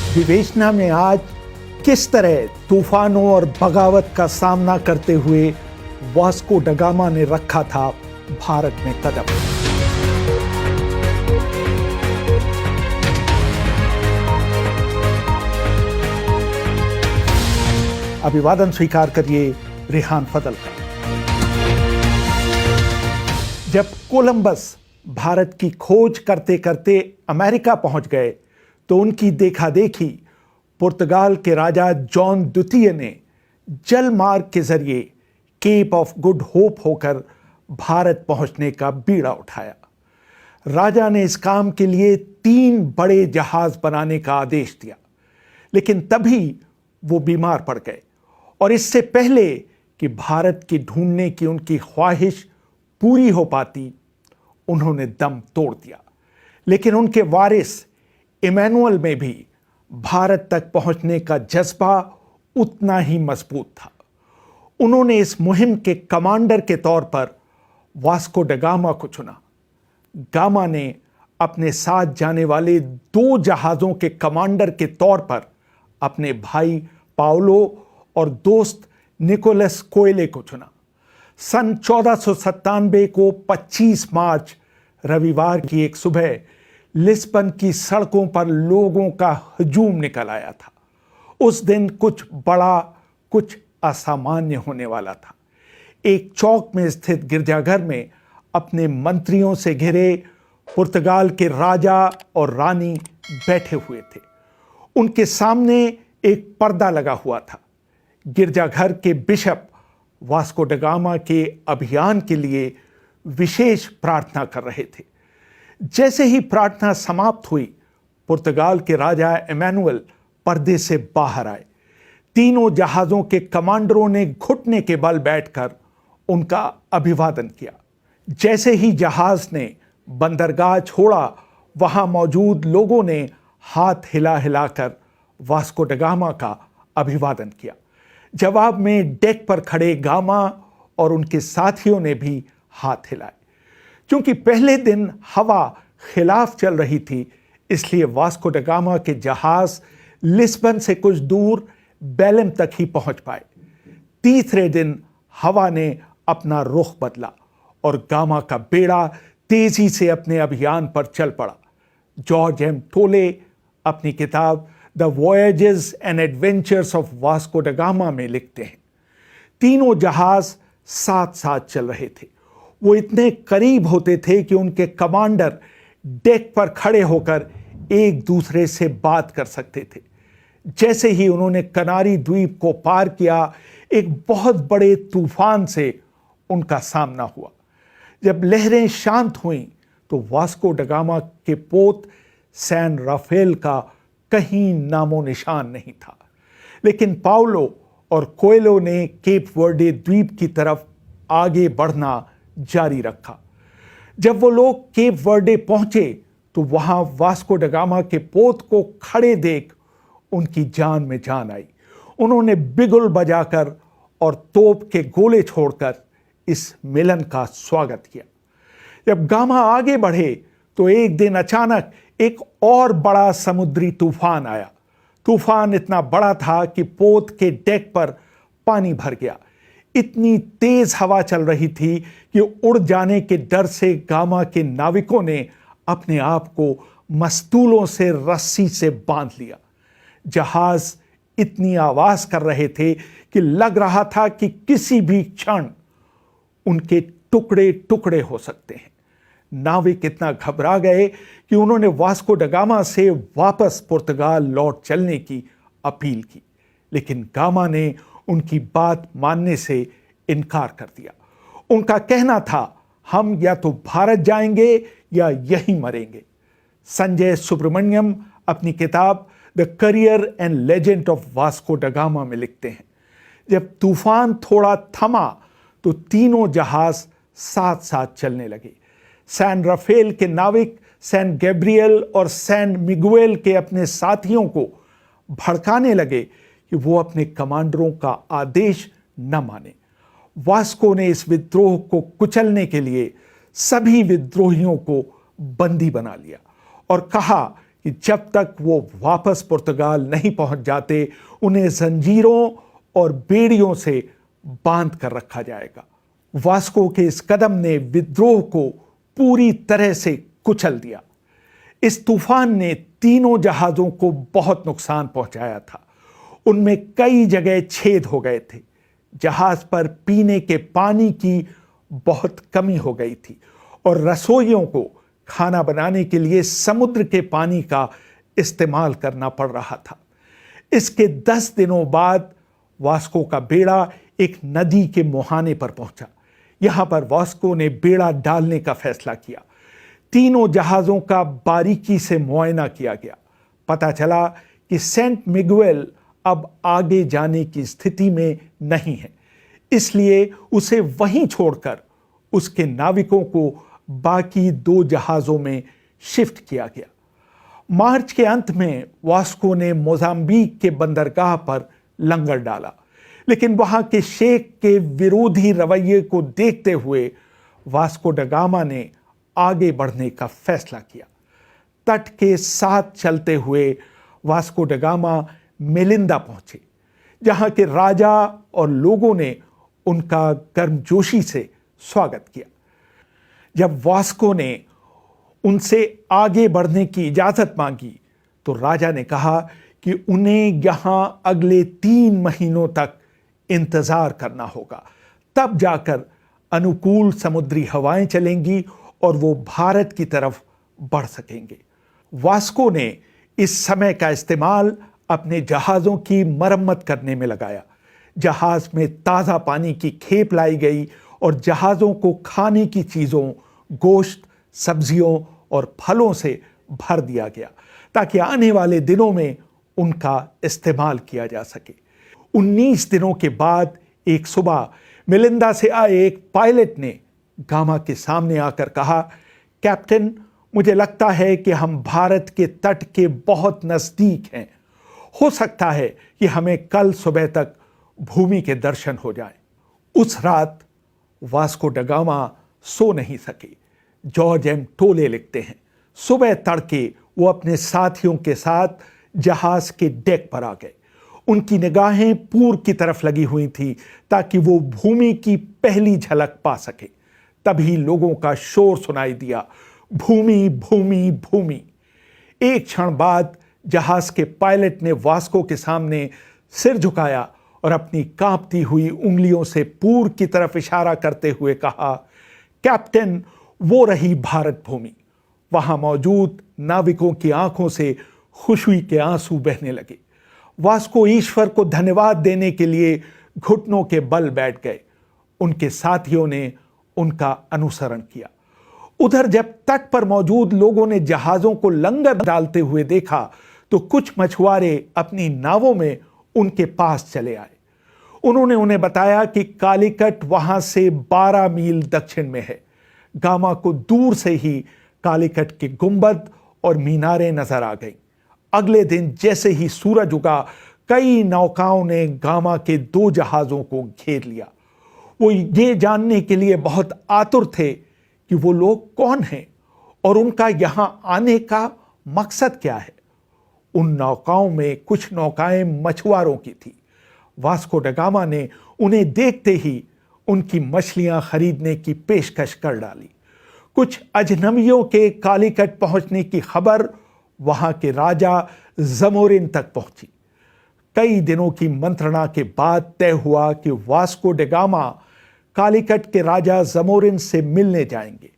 विवेचना में आज किस तरह तूफानों और बगावत का सामना करते हुए वास्को ड गामा ने रखा था भारत में कदम। अभिवादन स्वीकार करिए रेहान फजल का। जब कोलंबस भारत की खोज करते करते अमेरिका पहुंच गए तो उनकी देखा देखी पुर्तगाल के राजा जॉन द्वितीय ने जल मार्ग के जरिए केप ऑफ गुड होप होकर भारत पहुंचने का बीड़ा उठाया। राजा ने इस काम के लिए 3 बड़े जहाज बनाने का आदेश दिया, लेकिन तभी वो बीमार पड़ गए और इससे पहले कि भारत की ढूंढने की उनकी ख्वाहिश पूरी हो पाती, उन्होंने दम तोड़ दिया। लेकिन उनके वारिस इमैनुअल में भी भारत तक पहुंचने का जज्बा उतना ही मजबूत था। उन्होंने इस मुहिम के कमांडर के तौर पर वास्को ड गामा को चुना। गामा ने अपने साथ जाने वाले 2 जहाज़ों के कमांडर के तौर पर अपने भाई पाउलो और दोस्त निकोलस कोएले को चुना। सन 1497 को 25 मार्च रविवार की एक सुबह लिस्बन की सड़कों पर लोगों का हजूम निकल आया था। उस दिन कुछ बड़ा, कुछ असामान्य होने वाला था। एक चौक में स्थित गिरजाघर में अपने मंत्रियों से घिरे पुर्तगाल के राजा और रानी बैठे हुए थे। उनके सामने एक पर्दा लगा हुआ था। गिरजाघर के बिशप वास्को ड गामा के अभियान के लिए विशेष प्रार्थना कर रहे थे। जैसे ही प्रार्थना समाप्त हुई, पुर्तगाल के राजा इमैनुअल पर्दे से बाहर आए। तीनों जहाज़ों के कमांडरों ने घुटने के बल बैठकर उनका अभिवादन किया। जैसे ही जहाज़ ने बंदरगाह छोड़ा, वहां मौजूद लोगों ने हाथ हिला हिलाकर वास्को ड गामा का अभिवादन किया। जवाब में डेक पर खड़े गामा और उनके साथियों ने भी हाथ हिलाए। क्योंकि पहले दिन हवा खिलाफ चल रही थी, इसलिए वास्को ड गामा के जहाज लिस्बन से कुछ दूर बेलेम तक ही पहुंच पाए। तीसरे दिन हवा ने अपना रुख बदला और गामा का बेड़ा तेजी से अपने अभियान पर चल पड़ा। जॉर्ज एम टोले अपनी किताब the voyages and adventures of Vasco da Gama में लिखते हैं, तीनों जहाज साथ साथ चल रहे थे। वो इतने करीब होते थे कि उनके कमांडर डेक पर खड़े होकर एक दूसरे से बात कर सकते थे। जैसे ही उन्होंने कनारी द्वीप को पार किया, एक बहुत बड़े तूफान से उनका सामना हुआ। जब लहरें शांत हुईं तो वास्को ड गामा के पोत सैन राफेल का कहीं नामो निशान नहीं था। लेकिन पाउलो और कोएलो ने केप वर्डे द्वीप की तरफ आगे बढ़ना जारी रखा। जब वो लोग केप वर्डे पहुंचे तो वहां वास्को ड गामा के पोत को खड़े देख उनकी जान में जान आई। उन्होंने बिगुल बजाकर और तोप के गोले छोड़कर इस मिलन का स्वागत किया। जब गामा आगे बढ़े तो एक दिन अचानक एक और बड़ा समुद्री तूफान आया। तूफान इतना बड़ा था कि पोत के डेक पर पानी भर गया। इतनी तेज हवा चल रही थी कि उड़ जाने के डर से गामा के नाविकों ने अपने आप को मस्तूलों से रस्सी से बांध लिया। जहाज इतनी आवाज कर रहे थे कि लग रहा था कि किसी भी क्षण उनके टुकड़े टुकड़े हो सकते हैं। नाविक इतना घबरा गए कि उन्होंने वास्को ड गामा से वापस पुर्तगाल लौट चलने की अपील की, लेकिन गामा ने उनकी बात मानने से इनकार कर दिया। उनका कहना था, हम या तो भारत जाएंगे या यहीं मरेंगे। संजय सुब्रमण्यम अपनी किताब the career and legend of Vasco da Gama में लिखते हैं, जब तूफान थोड़ा थमा तो तीनों जहाज साथ साथ चलने लगे। सैन राफेल के नाविक सैन गैब्रियल और सैन मिगुएल के अपने साथियों को भड़काने लगे कि वो अपने कमांडरों का आदेश न माने। वास्को ने इस विद्रोह को कुचलने के लिए सभी विद्रोहियों को बंदी बना लिया और कहा कि जब तक वो वापस पुर्तगाल नहीं पहुंच जाते उन्हें जंजीरों और बेड़ियों से बांध कर रखा जाएगा। वास्को के इस कदम ने विद्रोह को पूरी तरह से कुचल दिया। इस तूफान ने तीनों जहाजों को बहुत नुकसान पहुंचाया था। उनमें कई जगह छेद हो गए थे। जहाज पर पीने के पानी की बहुत कमी हो गई थी और रसोइयों को खाना बनाने के लिए समुद्र के पानी का इस्तेमाल करना पड़ रहा था। इसके 10 दिनों बाद वास्को का बेड़ा एक नदी के मुहाने पर पहुंचा। यहां पर वास्को ने बेड़ा डालने का फैसला किया। तीनों जहाजों का बारीकी से मुआयना किया गया। पता चला कि सेंट मिगुएल अब आगे जाने की स्थिति में नहीं है, इसलिए उसे वहीं छोड़कर उसके नाविकों को बाकी 2 जहाजों में शिफ्ट किया गया। मार्च के अंत में वास्को ने मोजाम्बिक के बंदरगाह पर लंगर डाला, लेकिन वहां के शेख के विरोधी रवैये को देखते हुए वास्को ड गामा ने आगे बढ़ने का फैसला किया। तट के साथ चलते हुए वास्को ड गामा मेलिंदा पहुंचे, जहां के राजा और लोगों ने उनका गर्मजोशी से स्वागत किया। जब वास्को ने उनसे आगे बढ़ने की इजाजत मांगी तो राजा ने कहा कि उन्हें यहां अगले 3 महीनों तक इंतजार करना होगा, तब जाकर अनुकूल समुद्री हवाएं चलेंगी और वो भारत की तरफ बढ़ सकेंगे। वास्को ने इस समय का इस्तेमाल अपने जहाज़ों की मरम्मत करने में लगाया। जहाज़ में ताज़ा पानी की खेप लाई गई और जहाज़ों को खाने की चीज़ों, गोश्त, सब्जियों और फलों से भर दिया गया ताकि आने वाले दिनों में उनका इस्तेमाल किया जा सके। 19 दिनों के बाद एक सुबह मेलिंदा से आए एक पायलट ने गामा के सामने आकर कहा, कैप्टन, मुझे लगता है कि हम भारत के तट के बहुत नज़दीक हैं। हो सकता है कि हमें कल सुबह तक भूमि के दर्शन हो जाएं। उस रात वास्को ड गामा सो नहीं सके। जॉर्ज एम टोले लिखते हैं, सुबह तड़के वो अपने साथियों के साथ जहाज के डेक पर आ गए। उनकी निगाहें पूर्व की तरफ लगी हुई थी ताकि वो भूमि की पहली झलक पा सके। तभी लोगों का शोर सुनाई दिया, भूमि भूमि भूमि। एक क्षण बाद जहाज के पायलट ने वास्को के सामने सिर झुकाया और अपनी कांपती हुई उंगलियों से पूर्व की तरफ इशारा करते हुए कहा, कैप्टन, वो रही भारत भूमि। वहां मौजूद नाविकों की आंखों से खुशी के आंसू बहने लगे। वास्को ईश्वर को धन्यवाद देने के लिए घुटनों के बल बैठ गए। उनके साथियों ने उनका अनुसरण किया। उधर जब तट पर मौजूद लोगों ने जहाजों को लंगर डालते हुए देखा तो कुछ मछुआरे अपनी नावों में उनके पास चले आए। उन्होंने उन्हें बताया कि कालीकट वहां से 12 मील दक्षिण में है। गामा को दूर से ही कालीकट के गुंबद और मीनारें नजर आ गईं। अगले दिन जैसे ही सूरज उगा, कई नौकाओं ने गामा के 2 जहाजों को घेर लिया। वो ये जानने के लिए बहुत आतुर थे कि वो लोग कौन हैं और उनका यहां आने का मकसद क्या है। उन नौकाओं में कुछ नौकाएं मछुआरों की थी। वास्को ड गामा ने उन्हें देखते ही उनकी मछलियां खरीदने की पेशकश कर डाली। कुछ अजनबियों के कालीकट पहुंचने की खबर वहां के राजा जमोरिन तक पहुंची। कई दिनों की मंत्रणा के बाद तय हुआ कि वास्को ड गामा कालीकट के राजा जमोरिन से मिलने जाएंगे।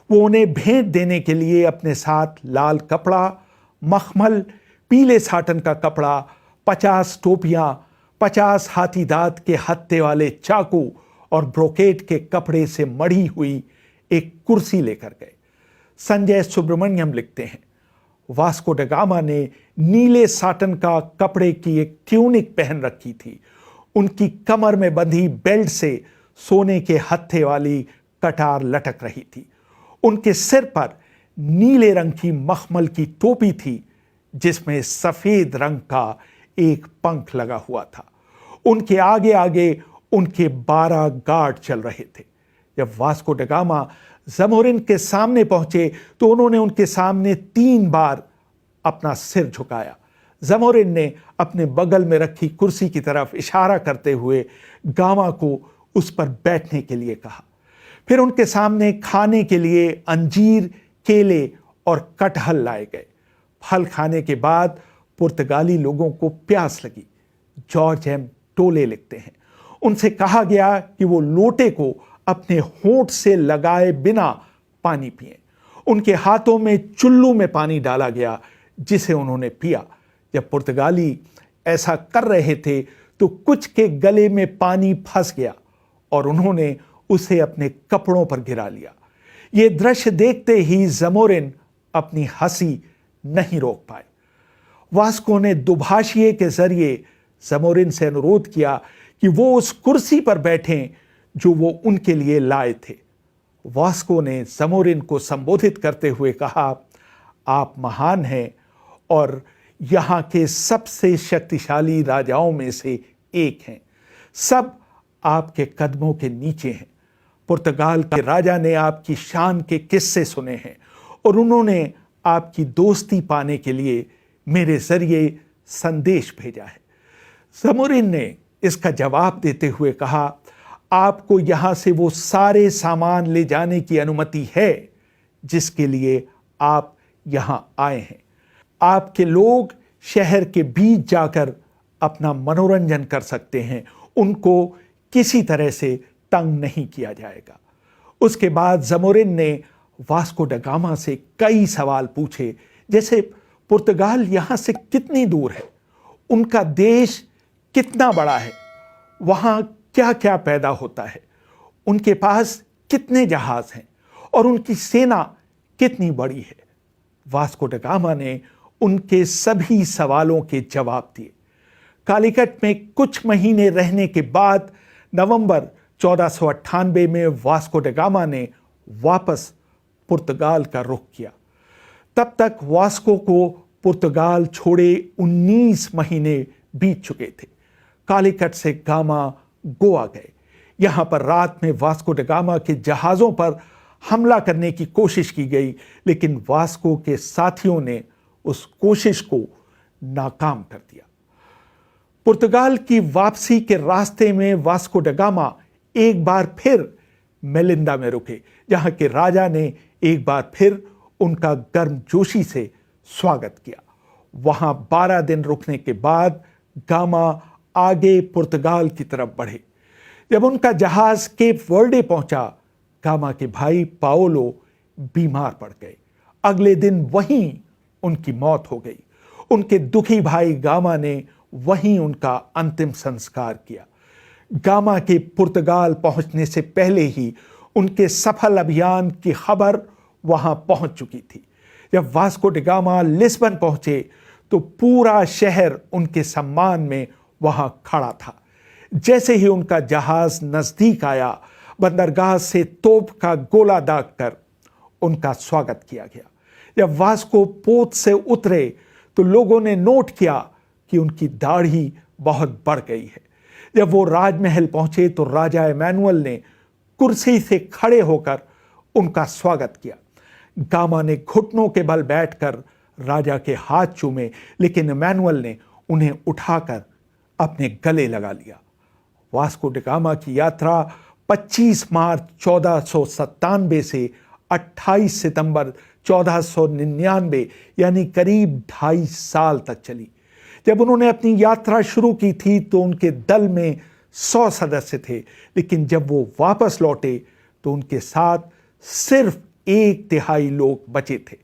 वो उन्हें भेंट देने के लिए अपने साथ लाल कपड़ा, मखमल, पीले साटन का कपड़ा, 50 टोपियां, 50 हाथी दांत के हत्थे वाले चाकू और ब्रोकेट के कपड़े से मढ़ी हुई एक कुर्सी लेकर गए। संजय सुब्रमण्यम लिखते हैं, वास्को ड गामा ने नीले साटन का कपड़े की एक ट्यूनिक पहन रखी थी। उनकी कमर में बंधी बेल्ट से सोने के हत्थे वाली कटार लटक रही थी। उनके सिर पर नीले रंग की मखमल की टोपी थी जिसमें सफेद रंग का एक पंख लगा हुआ था। उनके आगे आगे उनके 12 गार्ड चल रहे थे। जब वास्को ड गामा ज़मोरिन के सामने पहुंचे तो उन्होंने उनके सामने 3 बार अपना सिर झुकाया। ज़मोरिन ने अपने बगल में रखी कुर्सी की तरफ इशारा करते हुए गामा को उस पर बैठने के लिए कहा। फिर उनके सामने खाने के लिए अंजीर, केले और कटहल लाए गए। फल खाने के बाद पुर्तगाली लोगों को प्यास लगी। जॉर्ज एम टोले लिखते हैं, उनसे कहा गया कि वो लोटे को अपने होंठ से लगाए बिना पानी पिए। उनके हाथों में चुल्लू में पानी डाला गया जिसे उन्होंने पिया। जब पुर्तगाली ऐसा कर रहे थे तो कुछ के गले में पानी फंस गया और उन्होंने उसे अपने कपड़ों पर गिरा लिया। ये दृश्य देखते ही ज़मोरिन अपनी हंसी नहीं रोक पाए। वास्को ने दुभाषिए के जरिए ज़मोरिन से अनुरोध किया कि वो उस कुर्सी पर बैठें जो वो उनके लिए लाए थे। वास्को ने ज़मोरिन को संबोधित करते हुए कहा, आप महान हैं और यहाँ के सबसे शक्तिशाली राजाओं में से एक हैं। सब आपके कदमों के नीचे हैं। पुर्तगाल के राजा ने आपकी शान के किस्से सुने हैं और उन्होंने आपकी दोस्ती पाने के लिए मेरे जरिए संदेश भेजा है। ज़मोरिन ने इसका जवाब देते हुए कहा, आपको यहां से वो सारे सामान ले जाने की अनुमति है जिसके लिए आप यहां आए हैं। आपके लोग शहर के बीच जाकर अपना मनोरंजन कर सकते हैं। उनको किसी तरह से तंग नहीं किया जाएगा। उसके बाद ज़मोरिन ने वास्को ड गामा से कई सवाल पूछे, जैसे पुर्तगाल यहां से कितनी दूर है, उनका देश कितना बड़ा है, वहां क्या क्या पैदा होता है, उनके पास कितने जहाज हैं और उनकी सेना कितनी बड़ी है। वास्को ड गामा ने उनके सभी सवालों के जवाब दिए। कालीकट में कुछ महीने रहने के बाद नवंबर 1498 में वास्को ड गामा ने वापस पुर्तगाल का रुख किया। तब तक वास्को को पुर्तगाल छोड़े 19 महीने बीत चुके थे। कालीकट से गामा गोवा गए। यहां पर रात में वास्को ड गामा के जहाज़ों पर हमला करने की कोशिश की गई, लेकिन वास्को के साथियों ने उस कोशिश को नाकाम कर दिया। पुर्तगाल की वापसी के रास्ते में वास्को ड गामा एक बार फिर मेलिंदा में रुके, जहां के राजा ने एक बार फिर उनका गर्मजोशी से स्वागत किया। वहां 12 दिन रुकने के बाद गामा आगे पुर्तगाल की तरफ बढ़े। जब उनका जहाज केप वर्डे पहुंचा, गामा के भाई पाओलो बीमार पड़ गए। अगले दिन वहीं उनकी मौत हो गई। उनके दुखी भाई गामा ने वहीं उनका अंतिम संस्कार किया। गामा के पुर्तगाल पहुंचने से पहले ही उनके सफल अभियान की खबर वहां पहुंच चुकी थी। जब वास्को ड गामा लिस्बन पहुंचे तो पूरा शहर उनके सम्मान में वहां खड़ा था। जैसे ही उनका जहाज नजदीक आया, बंदरगाह से तोप का गोला दागकर उनका स्वागत किया गया। जब वास्को पोत से उतरे तो लोगों ने नोट किया कि उनकी दाढ़ी बहुत बढ़ गई है। जब वो राजमहल पहुंचे तो राजा इमैनुअल ने कुर्सी से खड़े होकर उनका स्वागत किया। गामा ने घुटनों के बल बैठकर राजा के हाथ चूमे, लेकिन इमैनुअल ने उन्हें उठाकर अपने गले लगा लिया। वास्को ड गामा की यात्रा 25 मार्च 1497 से 28 सितंबर 1499 यानी करीब 2.5 साल तक चली। जब उन्होंने अपनी यात्रा शुरू की थी तो उनके दल में 100 सदस्य थे, लेकिन जब वो वापस लौटे तो उनके साथ सिर्फ 1/3 लोग बचे थे।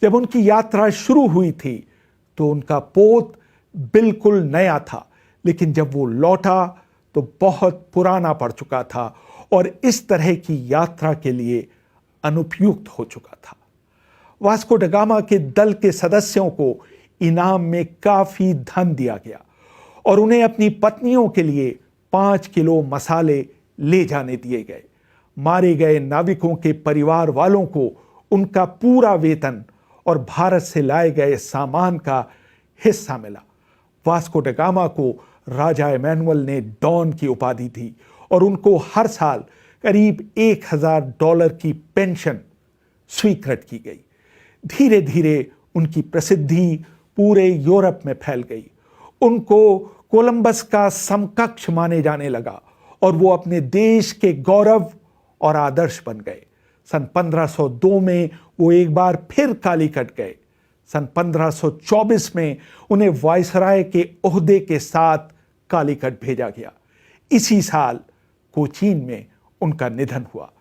जब उनकी यात्रा शुरू हुई थी तो उनका पोत बिल्कुल नया था, लेकिन जब वो लौटा तो बहुत पुराना पड़ चुका था और इस तरह की यात्रा के लिए अनुपयुक्त हो चुका था। वास्को ड गामा के दल के सदस्यों को इनाम में काफी धन दिया गया और उन्हें अपनी पत्नियों के लिए 5 किलो मसाले ले जाने दिए गए। मारे गए नाविकों के परिवार वालों को उनका पूरा वेतन और भारत से लाए गए सामान का हिस्सा मिला। वास्को ड गामा को राजा इमैनुअल ने डॉन की उपाधि दी और उनको हर साल करीब $1000 की पेंशन स्वीकृत की गई। धीरे धीरे उनकी प्रसिद्धि पूरे यूरोप में फैल गई। उनको कोलंबस का समकक्ष माने जाने लगा और वो अपने देश के गौरव और आदर्श बन गए। सन 1502 में वो एक बार फिर कालीकट गए। सन 1524 में उन्हें वायसराय के ओहदे के साथ कालीकट भेजा गया। इसी साल कोचीन में उनका निधन हुआ।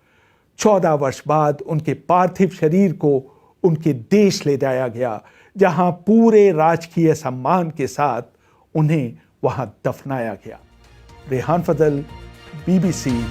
14 वर्ष बाद उनके पार्थिव शरीर को उनके देश ले जाया गया, जहां पूरे राजकीय सम्मान के साथ उन्हें वहां दफनाया गया। रेहान फजल, BBC